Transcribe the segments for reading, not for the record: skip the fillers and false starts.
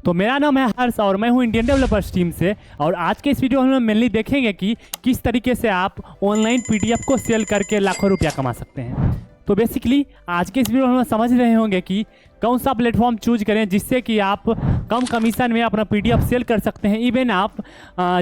तो मेरा नाम है हर्ष और मैं हूं इंडियन डेवलपर्स टीम से। और आज के इस वीडियो में हम मेनली देखेंगे कि किस तरीके से आप ऑनलाइन पीडीएफ को सेल करके लाखों रुपया कमा सकते हैं। तो बेसिकली आज के इस वीडियो में हम समझ रहे होंगे कि कौन सा प्लेटफॉर्म चूज करें जिससे कि आप कम कमीशन में अपना पीडीएफ सेल कर सकते हैं। इवन आप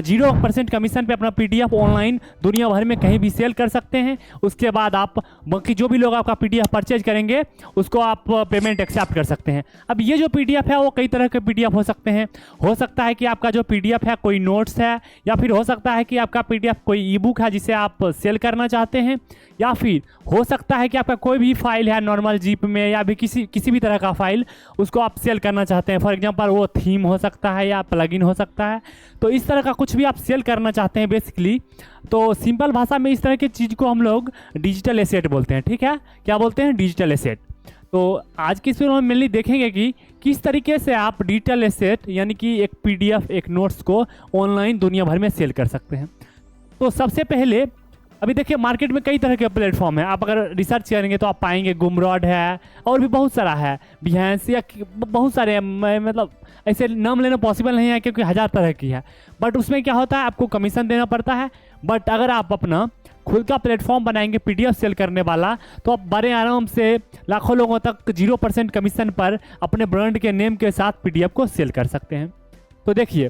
0% कमीशन पे अपना पीडीएफ ऑनलाइन दुनिया भर में कहीं भी सेल कर सकते हैं। उसके बाद आप बाकी जो भी लोग आपका पीडीएफ परचेज करेंगे उसको आप पेमेंट एक्सेप्ट कर सकते हैं। अब ये जो पीडीएफ है वो कई तरह के पीडीएफ हो सकते हैं। हो सकता है कि आपका जो पीडीएफ है कोई नोट्स है, या फिर हो सकता है कि आपका पीडीएफ कोई ई बुक है जिसे आप सेल करना चाहते हैं, या फिर हो सकता है कि आपका कोई भी फाइल है नॉर्मल जीप में या भी किसी भी तरह का फाइल, उसको आप सेल करना चाहते हैं। फॉर एग्जांपल वो थीम हो सकता है या प्लगइन हो सकता है। तो इस तरह का कुछ भी आप सेल करना चाहते हैं बेसिकली। तो सिंपल भाषा में इस तरह की चीज़ को हम लोग डिजिटल एसेट बोलते हैं। ठीक है, क्या बोलते हैं? Digital asset. तो आज की इस वीडियो में मेनली देखेंगे कि किस तरीके से आप डिजिटल एसेट यानी कि एक पीडीएफ, एक नोट्स को ऑनलाइन दुनिया भर में सेल कर सकते हैं। तो सबसे पहले अभी देखिए मार्केट में कई तरह के प्लेटफॉर्म हैं। आप अगर रिसर्च करेंगे तो आप पाएंगे गुमरॉड है और भी बहुत सारा है, बिहेंस या बहुत सारे मतलब ऐसे नाम लेना पॉसिबल नहीं है क्योंकि 1000 तरह की है। बट उसमें क्या होता है, आपको कमीशन देना पड़ता है। बट अगर आप अपना खुद का प्लेटफॉर्म बनाएंगे पीडीएफ सेल करने वाला, तो आप बड़े आराम से लाखों लोगों तक 0% कमीशन पर अपने ब्रांड के नेम के साथ पीडीएफ को सेल कर सकते हैं। तो देखिए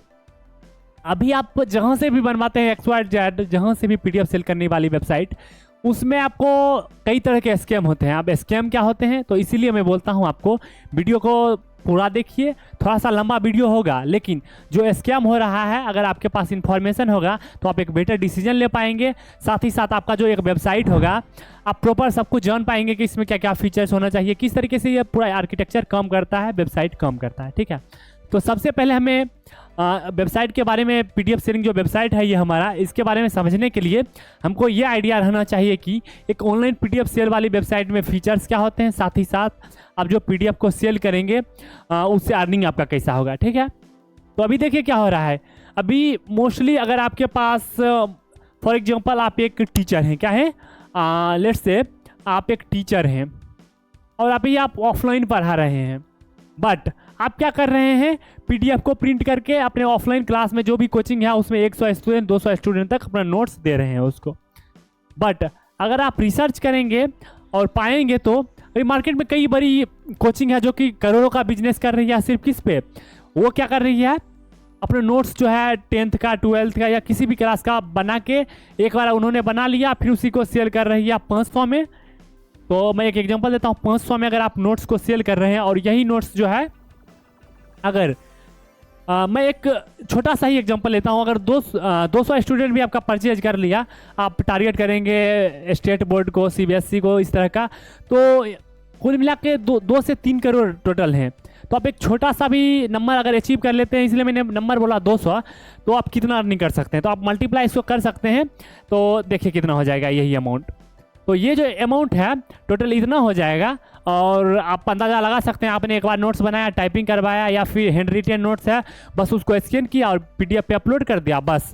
अभी आप जहाँ से भी बनवाते हैं XYZ, जहाँ से भी पीडीएफ सेल करने वाली वेबसाइट, उसमें आपको कई तरह के स्कैम होते हैं। अब स्कैम क्या होते हैं, तो इसीलिए मैं बोलता हूँ आपको वीडियो को पूरा देखिए। थोड़ा सा लंबा वीडियो होगा लेकिन जो स्कैम हो रहा है, अगर आपके पास इन्फॉर्मेशन होगा तो आप एक बेटर डिसीजन ले पाएंगे। साथ ही साथ आपका जो एक वेबसाइट होगा, आप प्रॉपर सब कुछ जान पाएंगे कि इसमें क्या क्या फीचर्स होना चाहिए, किस तरीके से ये पूरा आर्किटेक्चर काम करता है, वेबसाइट काम करता है। ठीक है, तो सबसे पहले हमें वेबसाइट के बारे में, पीडीएफ सेलिंग जो वेबसाइट है ये हमारा, इसके बारे में समझने के लिए हमको ये आइडिया रहना चाहिए कि एक ऑनलाइन पीडीएफ सेल वाली वेबसाइट में फीचर्स क्या होते हैं, साथ ही साथ आप जो पीडीएफ को सेल करेंगे उससे अर्निंग आपका कैसा होगा। ठीक है, तो अभी देखिए क्या हो रहा है। अभी मोस्टली अगर आपके पास फॉर एग्जाम्पल आप एक टीचर हैं, क्या है, लेट्स से आप एक टीचर हैं और अभी आप ऑफलाइन पढ़ा रहे हैं, बट आप क्या कर रहे हैं, पीडीएफ को प्रिंट करके अपने ऑफलाइन क्लास में जो भी कोचिंग है उसमें 100 स्टूडेंट 200 स्टूडेंट तक अपना नोट्स दे रहे हैं उसको। बट अगर आप रिसर्च करेंगे और पाएंगे तो अभी मार्केट में कई बड़ी कोचिंग है जो कि करोड़ों का बिजनेस कर रही है। सिर्फ किस पे, वो क्या कर रही है, अपने नोट्स जो है 10th का 12th का या किसी भी क्लास का बना के एक बार उन्होंने बना लिया, फिर उसी को सेल कर रही है 500 में। तो मैं एक एग्जांपल देता हूँ, 500 में अगर आप नोट्स को सेल कर रहे हैं और यही नोट्स जो है, अगर मैं एक छोटा सा ही एग्जांपल लेता हूँ, अगर 200 स्टूडेंट भी आपका परचेज कर लिया, आप टारगेट करेंगे स्टेट बोर्ड को, सीबीएसई को, इस तरह का, तो कुल मिला के 2 से 3 करोड़ टोटल हैं। तो आप एक छोटा सा भी नंबर अगर अचीव कर लेते हैं, इसलिए मैंने नंबर बोला 200, तो आप कितना अर्निंग कर सकते हैं, तो आप मल्टीप्लाई इसको कर सकते हैं। तो देखिए कितना हो जाएगा यही अमाउंट। तो ये जो अमाउंट है टोटल इतना हो जाएगा और आप अंदाज़ा लगा सकते हैं। आपने एक बार नोट्स बनाया, टाइपिंग करवाया या फिर हैंड रिटन नोट्स है, बस उसको स्कैन किया और पीडीएफ पे अपलोड कर दिया बस।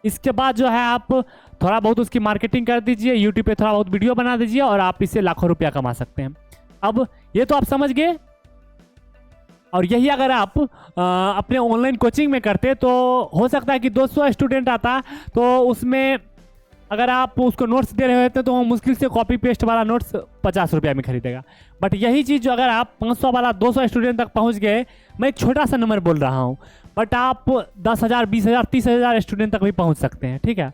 इसके बाद जो है आप थोड़ा बहुत उसकी मार्केटिंग कर दीजिए, यूट्यूब पे थोड़ा बहुत वीडियो बना दीजिए और आप इससे लाखों रुपया कमा सकते हैं। अब ये तो आप समझ गए। और यही अगर आप अपने ऑनलाइन कोचिंग में करते तो हो सकता है कि 200 स्टूडेंट आता, तो उसमें अगर आप उसको नोट्स दे रहे होते तो वो मुश्किल से कॉपी पेस्ट वाला नोट्स 50 रुपया में खरीदेगा। बट यही चीज़ जो अगर आप 500 वाला 200 स्टूडेंट तक पहुंच गए, मैं एक छोटा सा नंबर बोल रहा हूं, बट आप 10,000 20,000 30,000 स्टूडेंट तक भी पहुंच सकते हैं। ठीक है,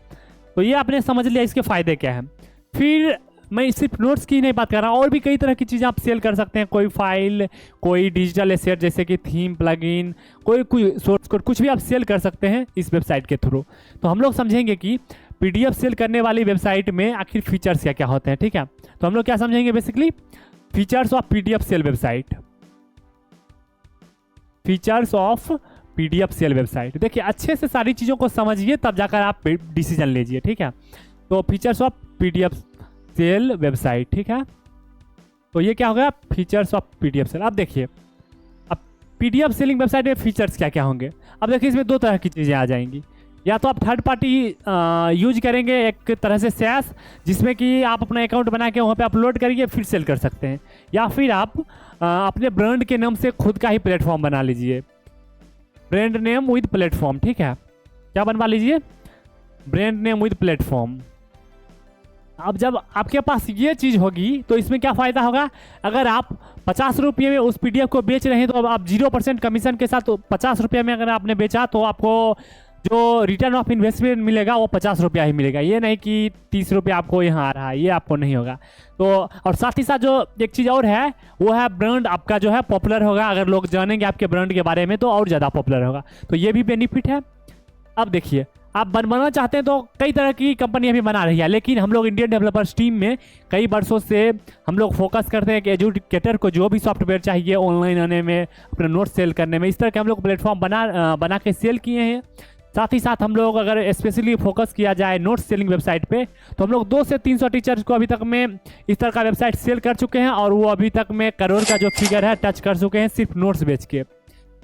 तो ये आपने समझ लिया इसके फ़ायदे क्या हैं। फिर मैं सिर्फ नोट्स की नहीं बात कर रहा हूँ, और भी कई तरह की चीज़ें आप सेल कर सकते हैं। कोई फाइल, कोई डिजिटल एसेट जैसे कि थीम, प्लगइन, कोई सोर्स कोड, कुछ भी आप सेल कर सकते हैं इस वेबसाइट के थ्रू। तो हम लोग समझेंगे कि पीडीएफ सेल करने वाली वेबसाइट में आखिर फीचर्स क्या क्या होते हैं। ठीक है, तो हम लोग क्या समझेंगे basically, features of PDF sell website. Features of PDF sell website, देखिए अच्छे से सारी चीज़ों को समझिए तब जाकर आप डिसीजन लीजिए। ठीक है, तो features of PDF sell website. ठीक है, तो ये क्या होगा, फीचर्स ऑफ पीडीएफ सेल। अब देखिए अब पीडीएफ सेलिंग वेबसाइट में फीचर्स क्या क्या होंगे। अब देखिए इसमें 2 तरह की चीज़ें आ जाएंगी। या तो आप थर्ड पार्टी यूज करेंगे, एक तरह से SaaS, जिसमें कि आप अपना अकाउंट बना के वहाँ पे अपलोड करिए फिर सेल कर सकते हैं। या फिर आप अपने ब्रांड के नाम से खुद का ही प्लेटफॉर्म बना लीजिए। ब्रांड नेम विद प्लेटफॉर्म, ठीक है, क्या बनवा लीजिए, ब्रांड नेम विद प्लेटफॉर्म। अब जब आपके पास ये चीज़ होगी तो इसमें क्या फ़ायदा होगा, अगर आप 50 रुपये में उस PDF को बेच रहे हैं तो अब आप 0% कमीशन के साथ, तो 50 रुपये में अगर आपने बेचा तो आपको जो रिटर्न ऑफ इन्वेस्टमेंट मिलेगा वो 50 रुपया ही मिलेगा। ये नहीं कि 30 रुपया आपको यहाँ आ रहा है, ये आपको नहीं होगा। तो और साथ ही साथ जो एक चीज़ और है वो है ब्रांड आपका जो है पॉपुलर होगा, अगर लोग जानेंगे आपके ब्रांड के बारे में तो और ज़्यादा पॉपुलर होगा, तो ये भी बेनिफिट है। अब देखिए, आप बनवाना चाहते हैं तो कई तरह की कंपनियां भी बना रही है, लेकिन हम लोग इंडियन डेवलपर्स टीम में कई वर्षों से हम लोग फोकस करते हैं कि एजुकेटर को जो भी सॉफ्टवेयर चाहिए ऑनलाइन आने में, अपना नोट सेल करने में, इस तरह के हम लोग प्लेटफॉर्म बना के सेल किए हैं। साथ ही साथ हम लोग अगर स्पेशली फोकस किया जाए नोट सेलिंग वेबसाइट पे तो हम लोग 200 से 300 टीचर्स को अभी तक में इस तरह का वेबसाइट सेल कर चुके हैं, और वो अभी तक में करोड़ का जो फिगर है टच कर चुके हैं सिर्फ नोट्स बेच के।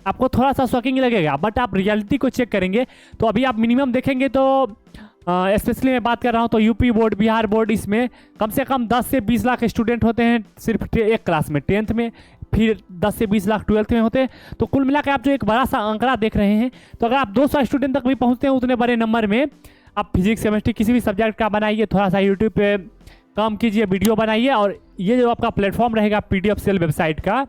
आपको थोड़ा सा शॉकिंग लगेगा, बट आप रियलिटी को चेक करेंगे तो अभी आप मिनिमम देखेंगे तो स्पेशली मैं बात कर रहा हूँ तो यूपी बोर्ड, बिहार बोर्ड, इसमें कम से कम 10 से 20 लाख स्टूडेंट होते हैं सिर्फ एक क्लास में, 10th में, फिर 10 से 20 लाख 12th में होते हैं। तो कुल मिलाकर आप जो एक बड़ा सा आंकड़ा देख रहे हैं, तो अगर आप 200 स्टूडेंट तक भी पहुँचते हैं उतने बड़े नंबर में, आप फिजिक्स केमिस्ट्री किसी भी सब्जेक्ट का बनाइए, थोड़ा सा यूट्यूब पे काम कीजिए, वीडियो बनाइए, और ये जो आपका प्लेटफॉर्म रहेगा PDF सेल वेबसाइट का,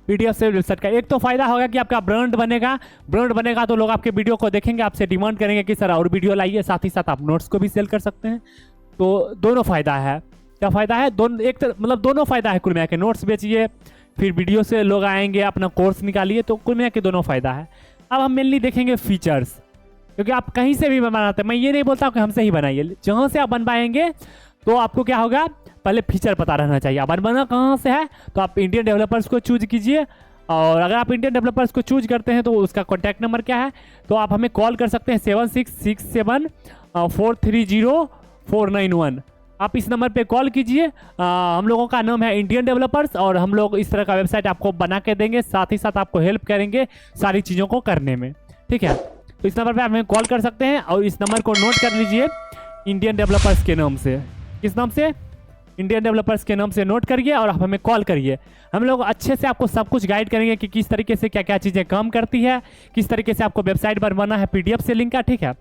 PDF सेल वेबसाइट का एक तो फायदा होगा कि आपका ब्रांड बनेगा तो लोग आपके वीडियो को देखेंगे, आपसे डिमांड करेंगे कि सर और वीडियो लाइए। साथ ही साथ आप नोट्स को भी सेल कर सकते हैं, तो दोनों फायदा है। क्या फायदा है, मतलब दोनों फायदा है कुल मिला के, नोट्स बेचिए फिर वीडियो से लोग आएंगे, अपना कोर्स निकालिए, तो कुल मिला के दोनों फायदा है। अब हम मेनली देखेंगे फीचर्स, क्योंकि आप कहीं से भी बनाते हैं, मैं ये नहीं बोलता कि हमसे ही बनाइए, जहाँ से आप बनवाएंगे तो आपको क्या होगा, पहले फीचर पता रहना चाहिए। आप बनवाना कहाँ से है तो आप इंडियन डेवलपर्स को चूज कीजिए, और अगर आप इंडियन डेवलपर्स को चूज करते हैं तो उसका कॉन्टैक्ट नंबर क्या है, तो आप हमें कॉल कर सकते हैं 7667430491। आप इस नंबर पे कॉल कीजिए। हम लोगों का नाम है इंडियन डेवलपर्स, और हम लोग इस तरह का वेबसाइट आपको बना के देंगे, साथ ही साथ आपको हेल्प करेंगे सारी चीज़ों को करने में, ठीक है। तो इस नंबर पे आप हमें कॉल कर सकते हैं, और इस नंबर को नोट कर लीजिए इंडियन डेवलपर्स के नाम से। किस नाम से, इंडियन डेवलपर्स के नाम से नोट करिए, और आप हमें कॉल करिए। हम लोग अच्छे से आपको सब कुछ गाइड करेंगे कि किस तरीके से क्या क्या चीज़ें काम करती है, किस तरीके से आपको वेबसाइट बनवाना है PDF सेलिंग का, ठीक है।